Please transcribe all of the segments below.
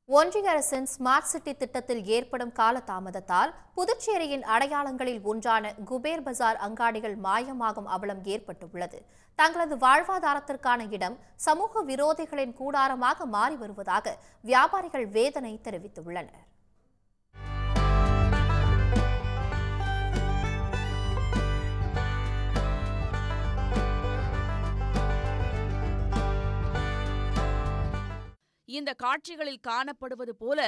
ஒன்றிய அரசின் smart city திட்டத்தில் ஏற்படும் காலதாமதத்தால் புதுச்சேரியின் அடையாளங்களில் ஒன்றான குபேர் பஜார் அங்காடிகள் மாயமாகும் அவலம் ஏற்பட்டுள்ளது. தங்களது வாழ்வாதாரத்திற்கான இடம் சமூக விரோதிகளின் கூடாரமாக மாறி வருவதாக வியாபாரிகள் வேதனை தெரிவித்துள்ளனர். இந்த காட்சிகளில் காணப்படுவது போல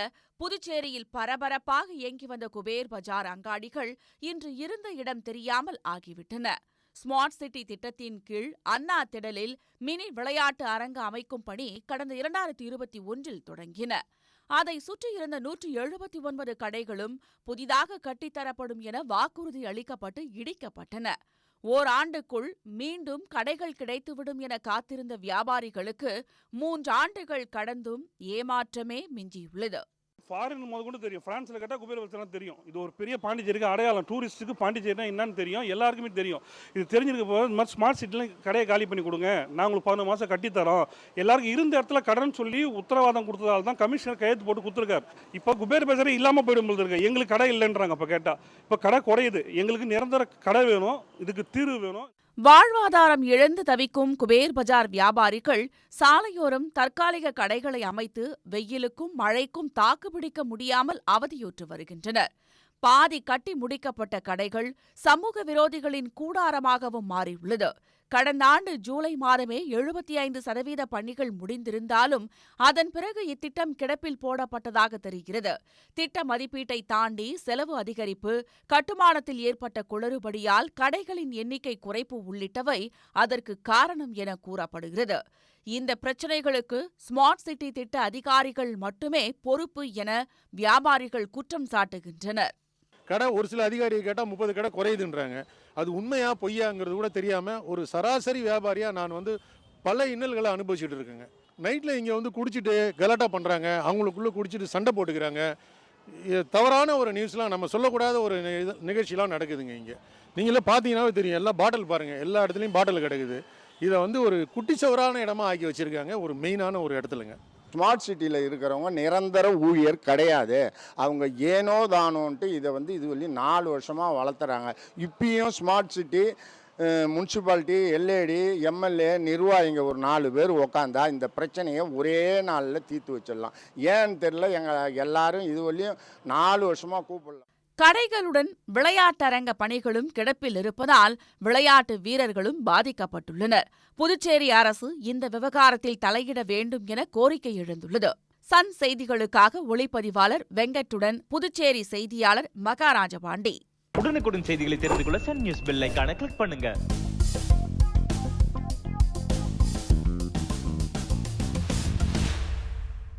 புதுச்சேரியில் பரபரப்பாக இயங்கி வந்த குபேர் பஜார் அங்காடிகள் இன்று இருந்த இடம் தெரியாமல் ஆகிவிட்டன. ஸ்மார்ட் சிட்டி திட்டத்தின் கீழ் அண்ணா திடலில் மினி விளையாட்டு அரங்கு அமைக்கும் பணி கடந்த 2021 தொடங்கின. அதை சுற்றியிருந்த 179 கடைகளும் புதிதாக கட்டித்தரப்படும் என வாக்குறுதி அளிக்கப்பட்டு இடிக்கப்பட்டன. ஓராண்டுக்குள் மீண்டும் கடைகள் கிடைத்துவிடும் என காத்திருந்த வியாபாரிகளுக்கு 3 ஆண்டுகள் கடந்தும் ஏமாற்றமே மிஞ்சியுள்ளது. ஃபாரின் முதற்கொண்டு தெரியும். பிரான்ஸில் கேட்டால் குபேர் பஜார்லாம் தெரியும். இது ஒரு பெரிய பாண்டிச்சேரிக்கு அடையாளம். டூரிஸ்ட்டுக்கு பாண்டிச்சேரினா என்னன்னு தெரியும், எல்லாருக்குமே தெரியும். இது தெரிஞ்சிருக்க போது இந்த மாதிரி ஸ்மார்ட் சிட்டிலாம் கடையை காலி பண்ணி கொடுங்க, நாங்கள் உங்களுக்கு 11 மாதம் கட்டித்தரோம், எல்லாருக்கும் இருந்த இடத்துல கடன் சொல்லி உத்தரவாதம் கொடுத்ததால தான் கமிஷனர் கையெழுத்து போட்டு கொடுத்துருக்காரு. இப்போ குபேர் பஜாரே இல்லாமல் போயிடும் போது இருக்கு. எங்களுக்கு கடை இல்லைன்றாங்க. இப்போ கேட்டால் இப்போ கடை குறையுது. எங்களுக்கு நிரந்தர கடை வேணும், இதுக்கு தீர்வு வேணும். வாழ்வாதாரம் இழந்து தவிக்கும் குபேர் பஜார் வியாபாரிகள் சாலையோரம் தற்காலிக கடைகளை அமைத்து வெயிலுக்கும் மழைக்கும் தாக்குப்பிடிக்க முடியாமல் அவதியுற்று வருகின்றனர். பாதி கட்டி முடிக்கப்பட்ட கடைகள் சமூக விரோதிகளின் கூடாரமாகவும் மாறியுள்ளது. கடந்த ஆண்டு ஜூலை மாதமே 75% பணிகள் முடிந்திருந்தாலும் அதன் பிறகு இத்திட்டம் கிடப்பில் போடப்பட்டதாக தெரிகிறது. திட்ட மதிப்பீட்டை தாண்டி செலவு அதிகரிப்பு, கட்டுமானத்தில் ஏற்பட்ட குளறுபடியால் கடைகளின் எண்ணிக்கை குறைப்பு உள்ளிட்டவை அதற்கு காரணம் என கூறப்படுகிறது. இந்த பிரச்சினைகளுக்கு ஸ்மார்ட் சிட்டி திட்ட அதிகாரிகள் மட்டுமே பொறுப்பு என வியாபாரிகள் குற்றம் சாட்டுகின்றனர். கடை ஒரு சில அதிகாரியை கேட்டால் 30 கடை குறையுதுன்றாங்க. அது உண்மையா பொய்யாங்கிறது கூட தெரியாமல் ஒரு சராசரி வியாபாரியாக நான் பல இன்னல்களை அனுபவிச்சுட்டு இருக்கேங்க. நைட்டில் இங்கே குடிச்சிட்டு கலாட்டா பண்ணுறாங்க, அவங்களுக்குள்ளே குடிச்சிட்டு சண்டை போட்டுக்கிறாங்க. தவறான ஒரு நியூஸ்லாம், நம்ம சொல்லக்கூடாத ஒரு நிகழ்ச்சிலாம் நடக்குதுங்க. இங்கே நீங்களே பார்த்தீங்கன்னாவே தெரியும். எல்லாம் பாட்டில் பாருங்கள், எல்லா இடத்துலையும் பாட்டில் கிடக்குது. இதை ஒரு குட்டிச்சவரான இடமா ஆக்கி வச்சுருக்காங்க, ஒரு மெயினான ஒரு இடத்துலங்க. ஸ்மார்ட் சிட்டியில் இருக்கிறவங்க நிரந்தர ஊழியர் கிடையாது. அவங்க ஏனோ தானோன்ட்டு இதை இது வழி 4 வருஷமாக வளர்த்துறாங்க. இப்பயும் ஸ்மார்ட் சிட்டி முனிசிபாலிட்டி, எல்ஏடி, எம்எல்ஏ, நிர்வாகிங்க ஒரு 4 பேர் உக்காந்தா இந்த பிரச்சனையை ஒரே நாளில் தீர்த்து வச்சிடலாம். ஏன்னு தெரியல, எங்கள் எல்லாரும் இது வழியும் 4 வருஷமாக கூப்பிடலாம். கடைகளுடன் விளையாட்டரங்க பணிகளும் கிடப்பில் இருப்பதால் விளையாட்டு வீரர்களும் பாதிக்கப்பட்டுள்ளனர். புதுச்சேரி அரசு இந்த விவகாரத்தில் தலையிட வேண்டும் என கோரிக்கை எழுந்துள்ளது. சன் செய்திகளுக்காக ஒளிப்பதிவாளர் வெங்கட்டுடன் புதுச்சேரி செய்தியாளர் மகாராஜபாண்டி. உடனுக்குடன் செய்திகளை தெரிந்து கொள்ள சன் நியூஸ் பெல் ஐகானை கிளிக் பண்ணுங்க.